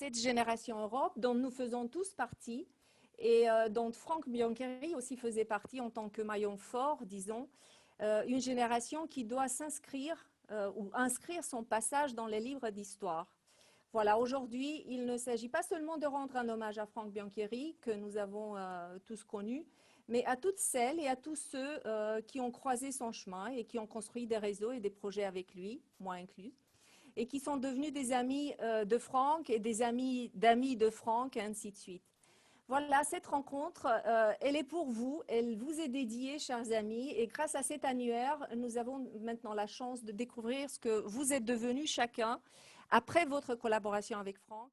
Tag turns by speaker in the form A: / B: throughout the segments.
A: cette génération Europe dont nous faisons tous partie et dont Franck Biancheri aussi faisait partie en tant que maillon fort, disons, une génération qui doit s'inscrire ou inscrire son passage dans les livres d'histoire. Voilà, aujourd'hui, il ne s'agit pas seulement de rendre un hommage à Franck Biancheri, que nous avons tous connu, mais à toutes celles et à tous ceux qui ont croisé son chemin et qui ont construit des réseaux et des projets avec lui, moi inclus, et qui sont devenus des amis de Franck et des amis d'amis de Franck, et ainsi de suite. Voilà, cette rencontre, elle est pour vous, elle vous est dédiée, chers amis, et grâce à cet annuaire, nous avons maintenant la chance de découvrir ce que vous êtes devenus chacun après votre collaboration avec Franck.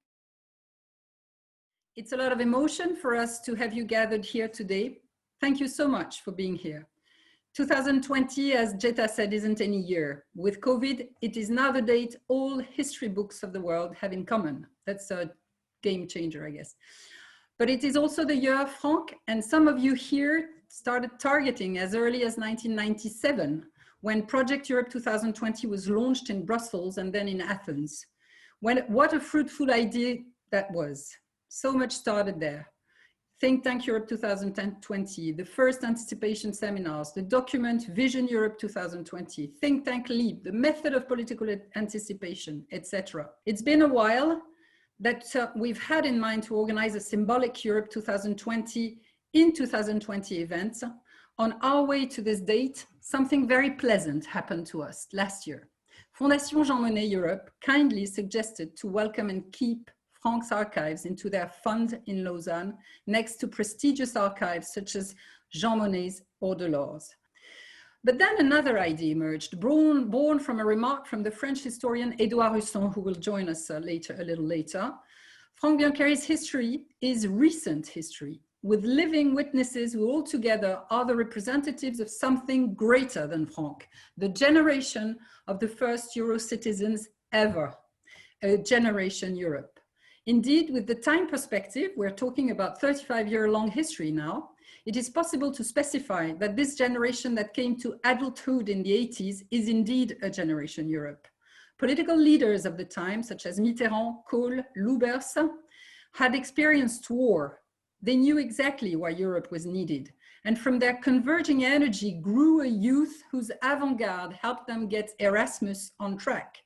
B: It's a lot of emotion for us to have you gathered here today. Thank you so much for being here. 2020, as Jetta said, isn't any year. With COVID, it is now the date all history books of the world have in common. That's a game changer, I guess. But it is also the year of Franck, and some of you here started targeting as early as 1997, when Project Europe 2020 was launched in Brussels and then in Athens. What a fruitful idea that was. So much started there. Think Tank Europe 2020, the first anticipation seminars, the document Vision Europe 2020, Think Tank Leap, the method of political anticipation, etc. It's been a while that we've had in mind to organize a symbolic Europe 2020 in 2020 events. On our way to this date, something very pleasant happened to us last year. Fondation Jean Monnet Europe kindly suggested to welcome and keep Franck's archives into their fund in Lausanne, next to prestigious archives such as Jean Monnet's or Delors. But then another idea emerged, born from a remark from the French historian Édouard Husson, who will join us a little later. Franck Biancheri's history is recent history, with living witnesses who altogether are the representatives of something greater than Franck, the generation of the first Euro citizens ever, a generation Europe. Indeed, with the time perspective, we're talking about 35-year-long history now, it is possible to specify that this generation that came to adulthood in the 80s is indeed a generation Europe. Political leaders of the time, such as Mitterrand, Kohl, Lubers, had experienced war. They knew exactly why Europe was needed. And from their converging energy grew a youth whose avant-garde helped them get Erasmus on track.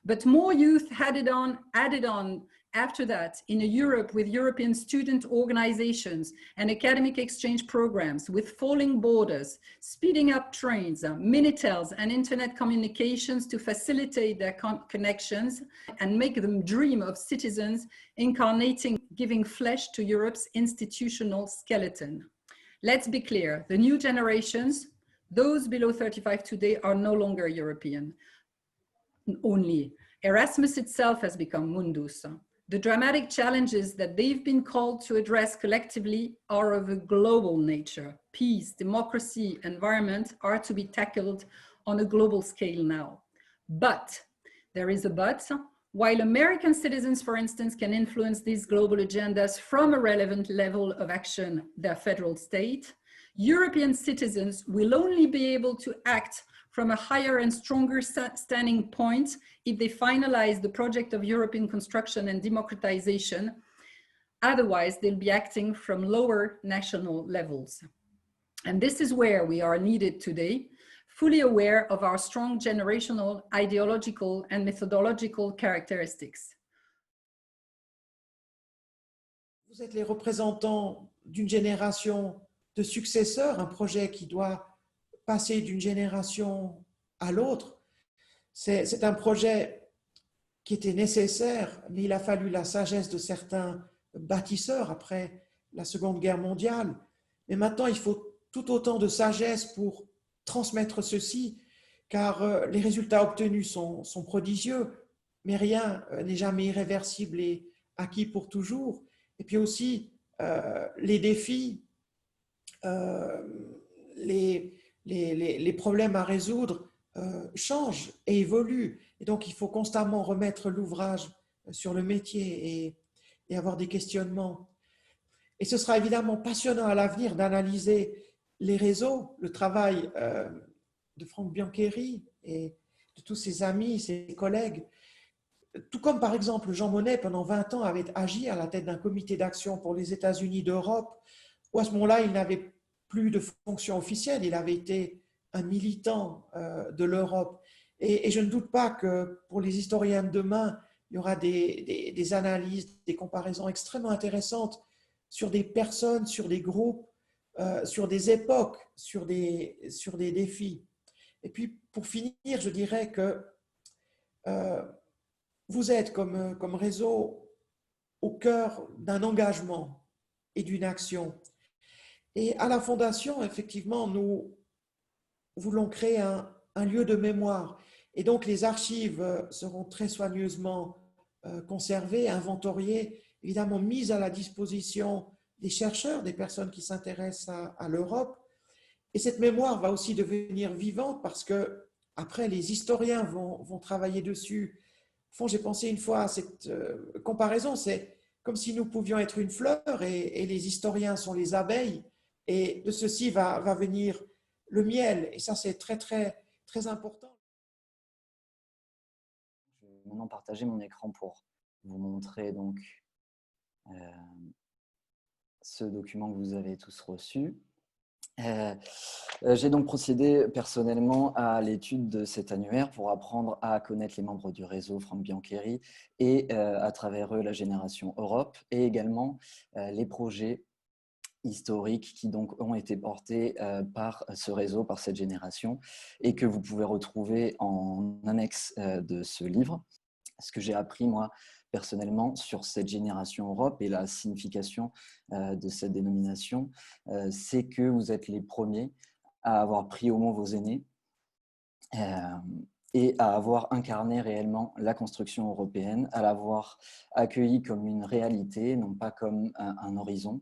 B: But more youth added on after that in a Europe with European student organizations and academic exchange programs, with falling borders, speeding up trains, Minitels and internet communications to facilitate their connections and make them dream of citizens incarnating, giving flesh to Europe's institutional skeleton. Let's be clear, the new generations, those below 35 today, are no longer European only. Erasmus itself has become mundus. The dramatic challenges that they've been called to address collectively are of a global nature. Peace, democracy, environment are to be tackled on a global scale now. But, there is a but, while American citizens, for instance, can influence these global agendas from a relevant level of action, their federal state, European citizens will only be able to act from a higher and stronger standing point if they finalize the project of European construction and democratization. Otherwise, they'll be acting from lower national levels. And this is where we are needed today, fully aware of our strong generational, ideological, and methodological characteristics.
C: Vous êtes les représentants d'une génération de successeurs, un projet qui doit passer d'une génération à l'autre. C'est un projet qui était nécessaire, mais il a fallu la sagesse de certains bâtisseurs après la Seconde Guerre mondiale. Mais maintenant, il faut tout autant de sagesse pour transmettre ceci, car les résultats obtenus sont prodigieux, mais rien n'est jamais irréversible et acquis pour toujours. Et puis aussi, les défis, les problèmes à résoudre changent et évoluent. Et donc, il faut constamment remettre l'ouvrage sur le métier et avoir des questionnements. Et ce sera évidemment passionnant à l'avenir d'analyser les réseaux, le travail de Franck Biancheri et de tous ses amis, ses collègues, tout comme par exemple Jean Monnet, pendant 20 ans, avait agi à la tête d'un comité d'action pour les États-Unis d'Europe, où à ce moment-là, il n'avait plus de fonction officielle, il avait été un militant de l'Europe. Et je ne doute pas que pour les historiens de demain, il y aura des analyses, des comparaisons extrêmement intéressantes sur des personnes, sur des groupes, sur des époques, sur des défis. Et puis, pour finir, je dirais que vous êtes comme réseau au cœur d'un engagement et d'une action. Et à la Fondation, effectivement, nous voulons créer un lieu de mémoire. Et donc, les archives seront très soigneusement conservées, inventoriées, évidemment mises à la disposition des chercheurs, des personnes qui s'intéressent à l'Europe. Et cette mémoire va aussi devenir vivante parce que, après, les historiens vont travailler dessus. Au fond, j'ai pensé une fois à cette comparaison, c'est comme si nous pouvions être une fleur et les historiens sont les abeilles, et de ceci va venir le miel, et ça c'est très très très important.
D: Je vais maintenant partager mon écran pour vous montrer donc ce document que vous avez tous reçu. J'ai donc procédé personnellement à l'étude de cet annuaire pour apprendre à connaître les membres du réseau Franck Biancheri et à travers eux la génération Europe, et également les projets historiques qui donc ont été portés par ce réseau, par cette génération, et que vous pouvez retrouver en annexe de ce livre. Ce que j'ai appris, moi, personnellement, sur cette génération Europe et la signification de cette dénomination, c'est que vous êtes les premiers à avoir pris au mot vos aînés et à avoir incarné réellement la construction européenne, à l'avoir accueillie comme une réalité, non pas comme un horizon,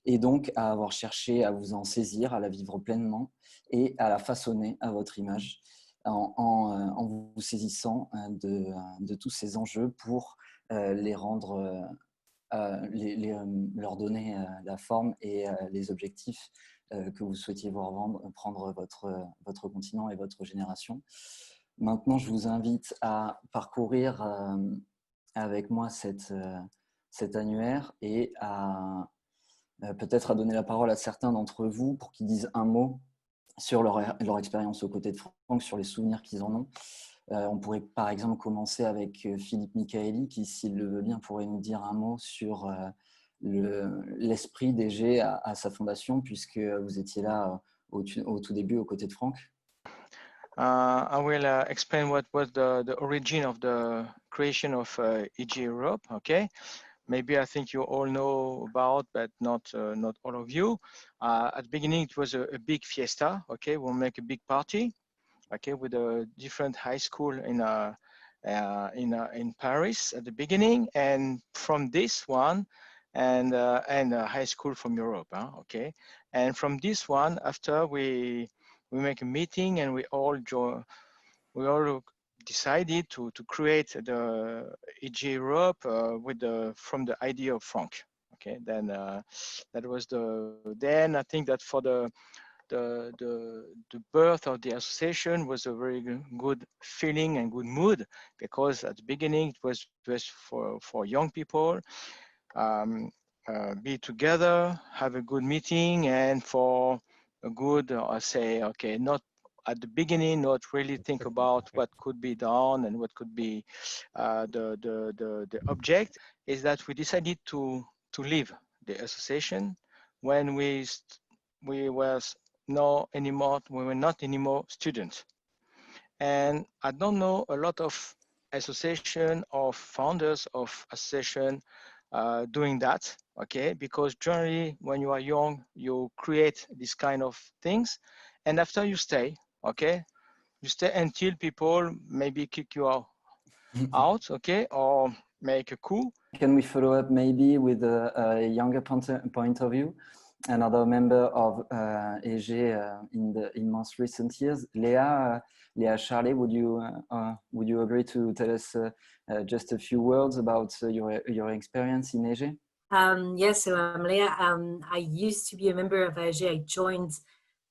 D: et donc à avoir cherché à vous en saisir, à la vivre pleinement et à la façonner à votre image, en vous saisissant de tous ces enjeux pour les rendre, leur donner la forme et les objectifs que vous souhaitiez voir prendre votre continent et votre génération. Maintenant, je vous invite à parcourir avec moi cet annuaire et à peut-être à donner la parole à certains d'entre vous pour qu'ils disent un mot sur leur expérience aux côtés de Franck, sur les souvenirs qu'ils en ont. On pourrait par exemple commencer avec Philippe Michaeli qui, s'il le veut bien, pourrait nous dire un mot sur l'esprit d'EG à sa fondation, puisque vous étiez là au tout début aux côtés de Franck.
E: I will explain what was the origin of the creation of EG Europe. Okay, maybe I think you all know about, but not all of you. At the beginning, it was a big fiesta. Okay, we'll make a big party. Okay, with a different high school in Paris at the beginning, and from this one, and a high school from Europe. Okay, and from this one, after we make a meeting, and we all decided to create the EG Europe from the idea of Franck. Okay, then that was then I think that for the birth of the association was a very good feeling and good mood, because at the beginning it was just for young people, be together, have a good meeting, and for a good say, okay, not at the beginning, not really think about what could be done and what could be the object, is that we decided to leave the association when we were not anymore students. And I don't know a lot of association or founders of association doing that, okay? Because generally when you are young, you create this kind of things, and after you stay, okay? You stay until people maybe kick you out, okay? Or make a coup.
D: Can we follow up maybe with a younger point of view? Another member of EG in most recent years, Léa Charlet, would you agree to tell us just a few words about your experience in EG?
F: Yes, so I'm Léa. I used to be a member of EG. I joined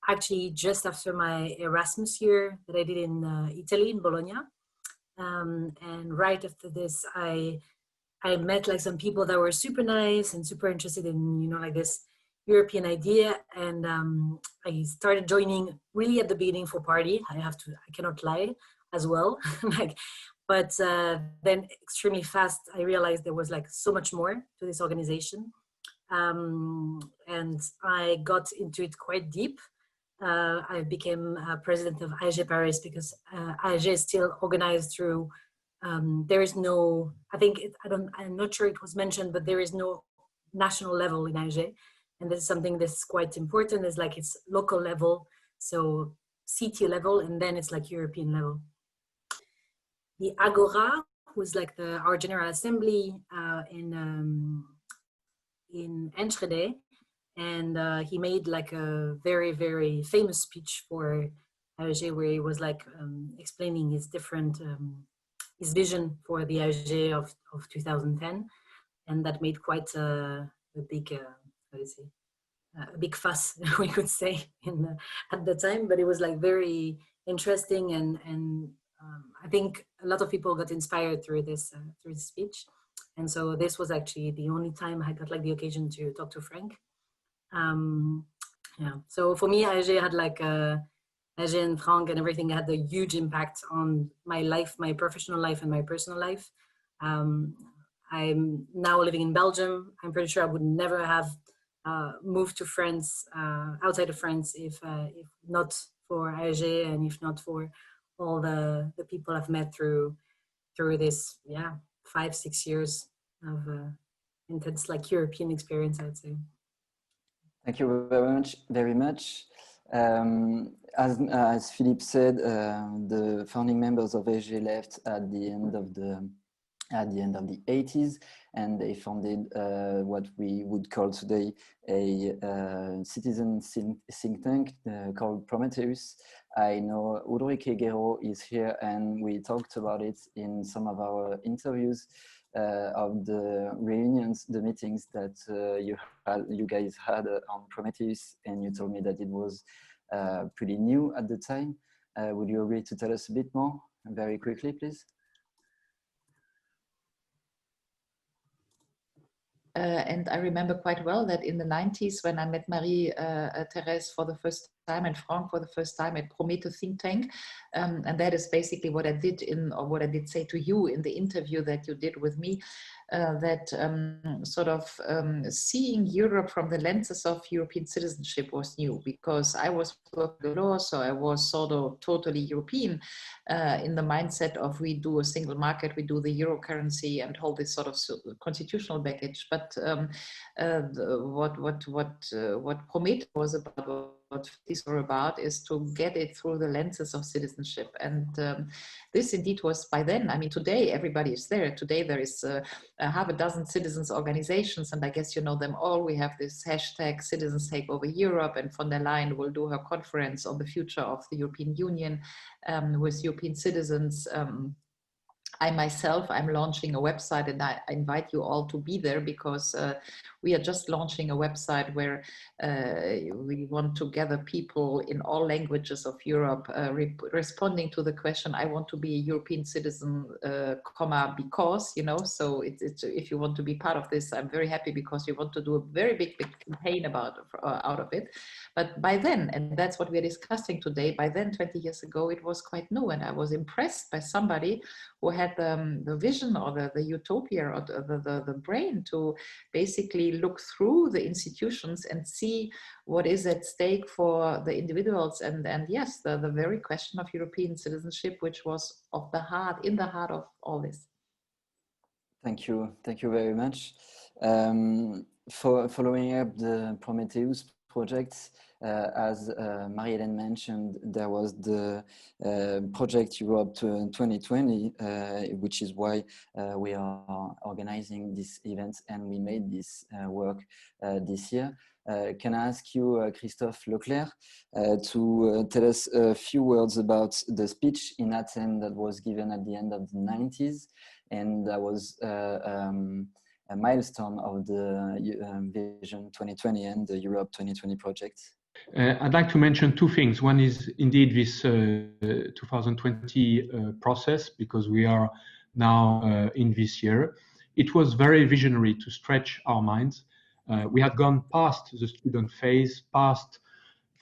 F: actually just after my Erasmus year that I did in Italy, in Bologna. And right after this, I met like some people that were super nice and super interested in, you know, like this European idea. And I started joining really at the beginning for party. I cannot lie as well. Like, but then extremely fast, I realized there was like so much more to this organization. And I got into it quite deep. I became president of AEG Paris because AEG is still organized through, there is no, I'm not sure it was mentioned, but there is no national level in AEG. And this is something that's quite important, is like it's local level, so city level, and then it's like European level. The Agora was like our General Assembly in Enschede. And he made like a very, very famous speech for AEG where he was like explaining his different, his vision for the AEG of 2010. And that made quite a big, a big fuss, we could say, at the time. But it was like very interesting, and I think a lot of people got inspired through this speech. And so this was actually the only time I got like the occasion to talk to Frank. Yeah, so for me, AEG had like AEG and Frank and everything had a huge impact on my life, my professional life and my personal life. I'm now living in Belgium. I'm pretty sure I would never have moved to France, outside of France, if not for AEG and if not for all the people I've met through this, 5-6 years of intense like European experience, I'd say.
D: Thank you very much. As Philippe said, the founding members of AEG left at the end of the 80s, and they founded what we would call today a citizen think tank called Prometheus. I know Ulrike Gero is here, and we talked about it in some of our interviews of the reunions, the meetings that you guys had on Prometheus, and you told me that it was pretty new at the time. Would you agree to tell us a bit more very quickly, please?
G: And I remember quite well that in the 90s, when I met Marie-Thérèse for the first time and Frank for the first time at Prometheus think tank, and that is basically what I did or what I did say to you in the interview that you did with me, that seeing Europe from the lenses of European citizenship was new, because I was working the law, so I was sort of totally European in the mindset of we do a single market, we do the euro currency and all this sort of constitutional baggage. But what Prometheus was about, what these were about, is to get it through the lenses of citizenship. And this indeed was by then. I mean, today everybody is there. Today there is half a dozen citizens organizations, and I guess you know them all. We have this hashtag Citizens Take Over Europe, and von der Leyen will do her conference on the future of the European Union with European citizens. I myself, I'm launching a website, and I invite you all to be there, because we are just launching a website where we want to gather people in all languages of Europe responding to the question, I want to be a European citizen, because, you know, so if you want to be part of this, I'm very happy, because we want to do a very big campaign out of it. But by then, and that's what we're discussing today, by then, 20 years ago, it was quite new, and I was impressed by somebody who had the vision or the utopia or the brain to basically look through the institutions and see what is at stake for the individuals, and yes, the very question of European citizenship, which was in the heart of all this.
D: Thank you very much. For following up the Prometheus project, as Marie-Hélène mentioned, there was the Project Europe 2020, which is why we are organizing this event, and we made this work this year. Can I ask you, Christophe Leclerc, to tell us a few words about the speech in Athens that was given at the end of the 90s, and that was a milestone of the Vision 2020 and the Europe 2020 project?
H: I'd like to mention two things. One is indeed this 2020 process, because we are now in this year. It was very visionary to stretch our minds. We had gone past the student phase, past,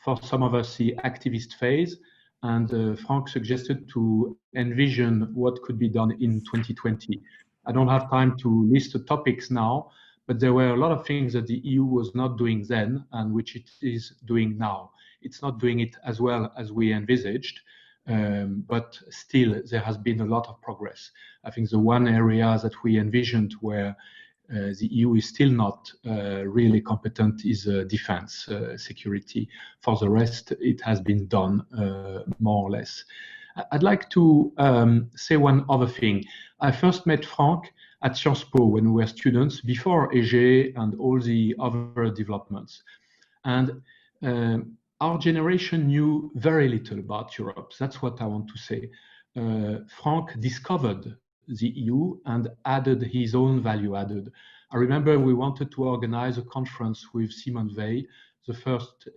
H: for some of us, the activist phase, and Frank suggested to envision what could be done in 2020. I don't have time to list the topics now, but there were a lot of things that the EU was not doing then and which it is doing now. It's not doing it as well as we envisaged, but still there has been a lot of progress. I think the one area that we envisioned where the EU is still not really competent is defense, security. For the rest, it has been done more or less. I'd like to say one other thing. I first met Frank at Sciences Po when we were students, before EG and all the other developments. And our generation knew very little about Europe. That's what I want to say. Frank discovered the EU and added his own value added. I remember we wanted to organize a conference with Simone Veil, the first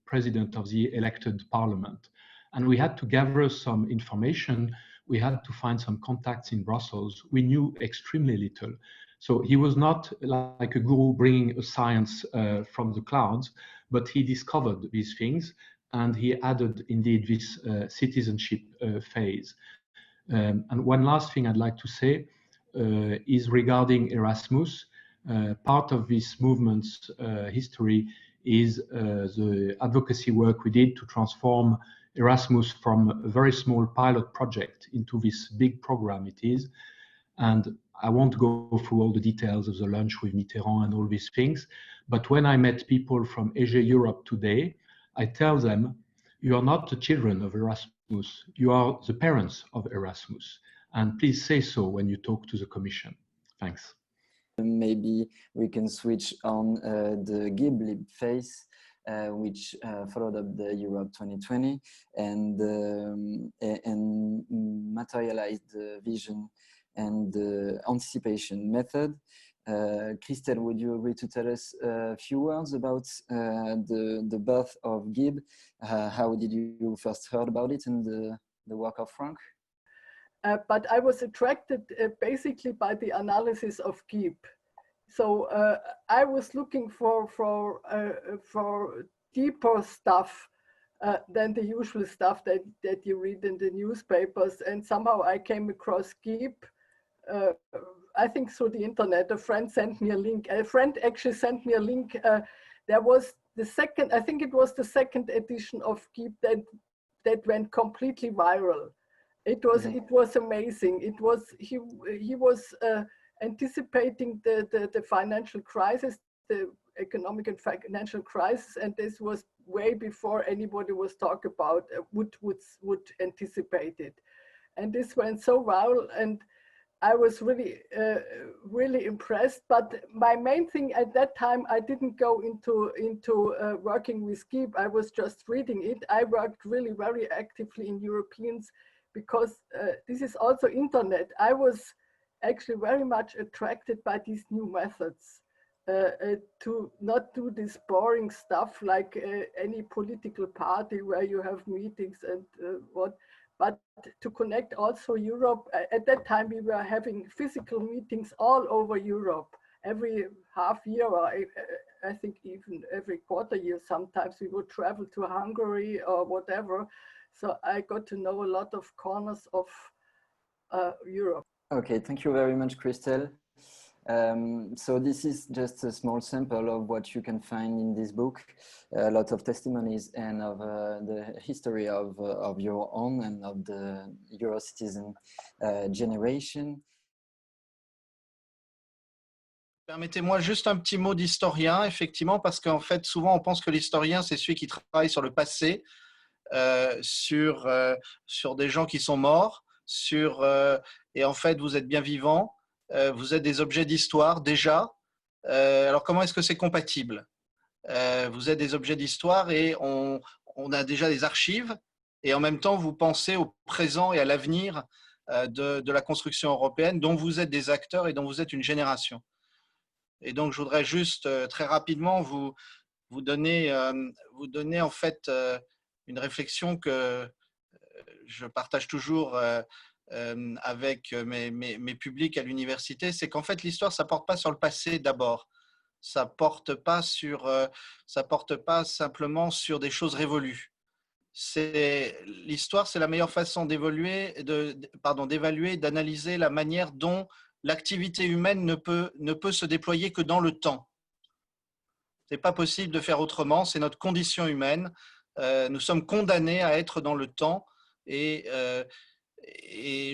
H: president of the elected parliament. And we had to gather some information. We had to find some contacts in Brussels. We knew extremely little. So he was not like a guru bringing a science from the clouds, but he discovered these things and he added indeed this citizenship phase. And one last thing I'd like to say is regarding Erasmus. Part of this movement's history is the advocacy work we did to transform Erasmus from a very small pilot project into this big program it is. And I won't go through all the details of the lunch with Mitterrand and all these things, but when I met people from Asia Europe today, I tell them, you are not the children of Erasmus, you are the parents of Erasmus. And please say so when you talk to the Commission. Thanks.
D: Maybe we can switch on the GIBLib phase, which followed up the Europe 2020 and materialized the vision and the anticipation method. Christelle, would you agree to tell us a few words about the birth of GIB? How did you first heard about it and the work of Frank?
I: But I was attracted basically by the analysis of GIB. So I was looking for deeper stuff than the usual stuff that you read in the newspapers. And somehow I came across GIB, I think through the internet. A friend sent me a link. A friend actually sent me a link. There was the second, I think it was the second edition of GIB that went completely viral. It was amazing. It was he was anticipating the financial crisis, the economic and financial crisis, and this was way before anybody was talking about would anticipate it. And this went so viral, and I was really really impressed. But my main thing at that time, I didn't go into working with GIB. I was just reading it. I worked really very actively in Europeans, because this is also internet. I was actually very much attracted by these new methods to not do this boring stuff like any political party where you have meetings and but to connect also Europe. At that time, we were having physical meetings all over Europe. Every half year, or I think even every quarter year, sometimes we would travel to Hungary or whatever. So I got to know a lot of corners of Europe.
D: Okay, thank you very much, Christelle. So this is just a small sample of what you can find in this book. A lot of testimonies and of the history of your own and of the Eurocitizen generation.
J: Permettez-moi juste un petit mot d'historien, effectivement, parce qu'en fait, souvent, on pense que l'historien, c'est celui qui travaille sur le passé, sur des gens qui sont morts, et en fait, vous êtes bien vivant, vous êtes des objets d'histoire déjà. Alors, comment est-ce que c'est compatible? Vous êtes des objets d'histoire et on a déjà des archives, et en même temps, vous pensez au présent et à l'avenir de la construction européenne, dont vous êtes des acteurs et dont vous êtes une génération. Et donc, je voudrais juste très rapidement vous vous donnez en fait une réflexion que je partage toujours avec mes publics à l'université, c'est qu'en fait l'histoire, ça porte pas sur le passé d'abord, ça porte pas simplement sur des choses révolues. L'histoire, c'est la meilleure façon d'évaluer, d'analyser la manière dont l'activité humaine ne peut se déployer que dans le temps. C'est pas possible de faire autrement, c'est notre condition humaine. Nous sommes condamnés à être dans le temps et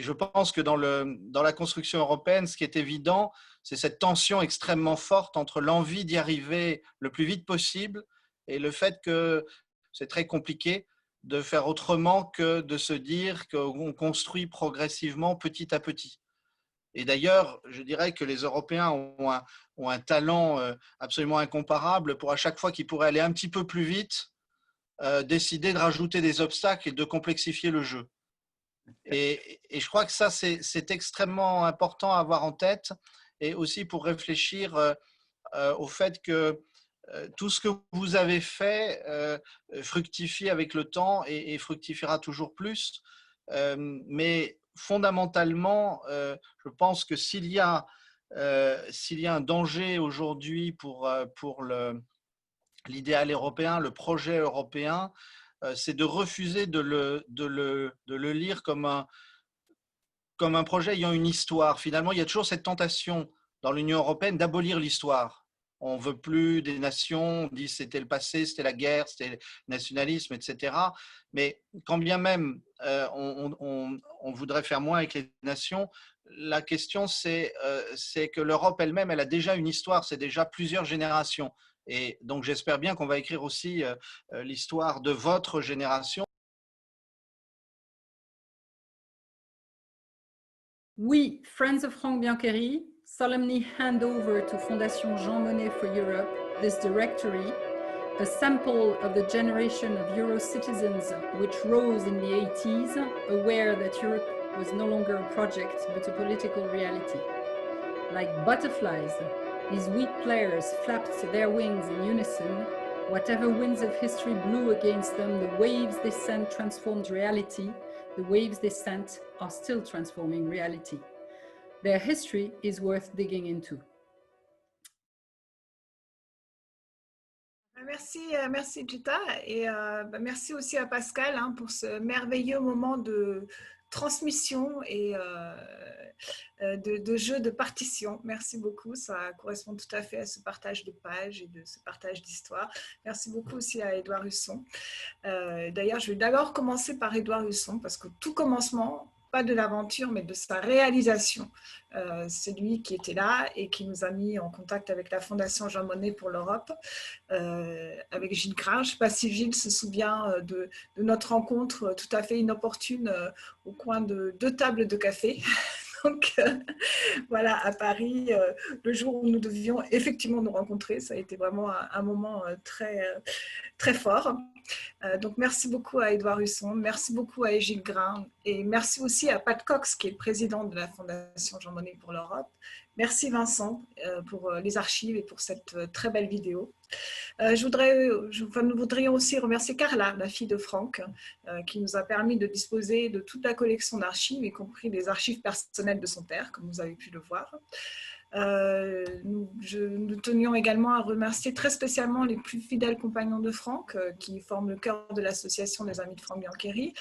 J: je pense que dans la construction européenne, ce qui est évident, c'est cette tension extrêmement forte entre l'envie d'y arriver le plus vite possible et le fait que c'est très compliqué de faire autrement que de se dire qu'on construit progressivement petit à petit. Et d'ailleurs, je dirais que les Européens ont un talent absolument incomparable pour à chaque fois qu'ils pourraient aller un petit peu plus vite, décider de rajouter des obstacles et de complexifier le jeu. Et je crois que ça, c'est extrêmement important à avoir en tête et aussi pour réfléchir au fait que tout ce que vous avez fait fructifie avec le temps et fructifiera toujours plus. Mais fondamentalement, je pense que s'il y a un danger aujourd'hui pour l'idéal européen, le projet européen, c'est de refuser de le lire comme un projet ayant une histoire. Finalement, il y a toujours cette tentation dans l'Union européenne d'abolir l'histoire. On ne veut plus des nations, on dit c'était le passé, c'était la guerre, c'était le nationalisme, etc. Mais quand bien même on voudrait faire moins avec les nations, la question c'est que l'Europe elle-même, elle a déjà une histoire, c'est déjà plusieurs générations. Et donc j'espère bien qu'on va écrire aussi l'histoire de votre génération.
B: We, Friends of Frank Biancheri, solemnly hand over to Fondation Jean Monnet for Europe this directory, a sample of the generation of Euro citizens which rose in the 80s, aware that Europe was no longer a project but a political reality. Like butterflies, these weak players flapped their wings in unison. Whatever winds of history blew against them, the waves they sent transformed reality. The waves they sent are still transforming reality. Their history is worth digging into.
K: Merci Jutta et merci aussi à Pascal pour ce merveilleux moment de transmission et de jeu de partition. Merci beaucoup, ça correspond tout à fait à ce partage de pages et de ce partage d'histoire. Merci beaucoup aussi à Édouard Husson. D'ailleurs, je vais d'abord commencer par Édouard Husson parce que tout commencement, pas de l'aventure, mais de sa réalisation. C'est lui qui était là et qui nous a mis en contact avec la Fondation Jean Monnet pour l'Europe, avec Gilles Grain. Je ne sais pas si Gilles se souvient de notre rencontre tout à fait inopportune au coin de 2 tables de café. Donc voilà, à Paris, le jour où nous devions effectivement nous rencontrer, ça a été vraiment un moment très, très fort. Donc merci beaucoup à Édouard Husson, merci beaucoup à Gilles Grain et merci aussi à Pat Cox qui est le président de la Fondation Jean Monnet pour l'Europe. Merci Vincent pour les archives et pour cette très belle vidéo. Nous voudrions aussi remercier Carla, la fille de Franck, qui nous a permis de disposer de toute la collection d'archives, y compris les archives personnelles de son père, comme vous avez pu le voir. Nous tenions également à remercier très spécialement les plus fidèles compagnons de Franck qui forment le cœur de l'association des Amis de Frank Biancheri.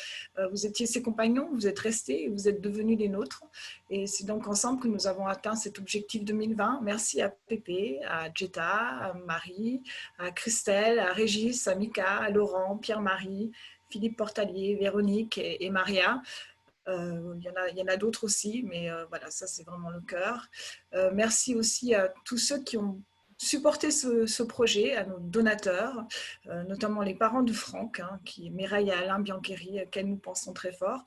K: Vous étiez ses compagnons, vous êtes restés et vous êtes devenus les nôtres. Et c'est donc ensemble que nous avons atteint cet objectif 2020. Merci à Pépé, à Jetta, à Marie, à Christelle, à Régis, à Mika, à Laurent, Pierre-Marie, Philippe Portalier, Véronique et Maria. Il y en a d'autres aussi, mais voilà, ça c'est vraiment le cœur. Merci aussi à tous ceux qui ont supporté ce projet, à nos donateurs, notamment les parents de Franck, Mireille et Alain Biancheri, auxquels nous pensons très fort.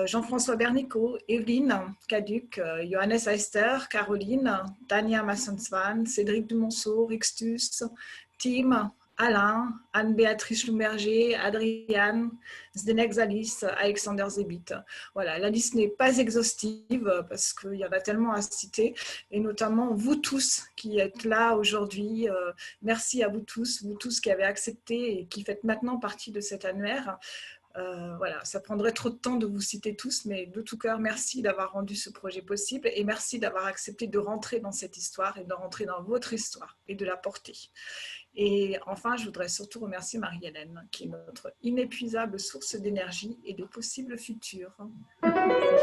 K: Jean-François Bernicot, Evelyne Caduc, Johannes Eister, Caroline, Tania Massonsvan, Cédric Dumonceau, Rixtus, Tim, Alain, Anne-Béatrice Loumerger, Adriane, Zdenek Zalis, Alexander Zebit. Voilà, la liste n'est pas exhaustive parce qu'il y en a tellement à citer, et notamment vous tous qui êtes là aujourd'hui. Merci à vous tous qui avez accepté et qui faites maintenant partie de cet annuaire. Voilà, ça prendrait trop de temps de vous citer tous, mais de tout cœur, merci d'avoir rendu ce projet possible et merci d'avoir accepté de rentrer dans cette histoire et de rentrer dans votre histoire et de la porter. Et enfin, je voudrais surtout remercier Marie-Hélène, qui est notre inépuisable source d'énergie et de possibles futurs. Merci.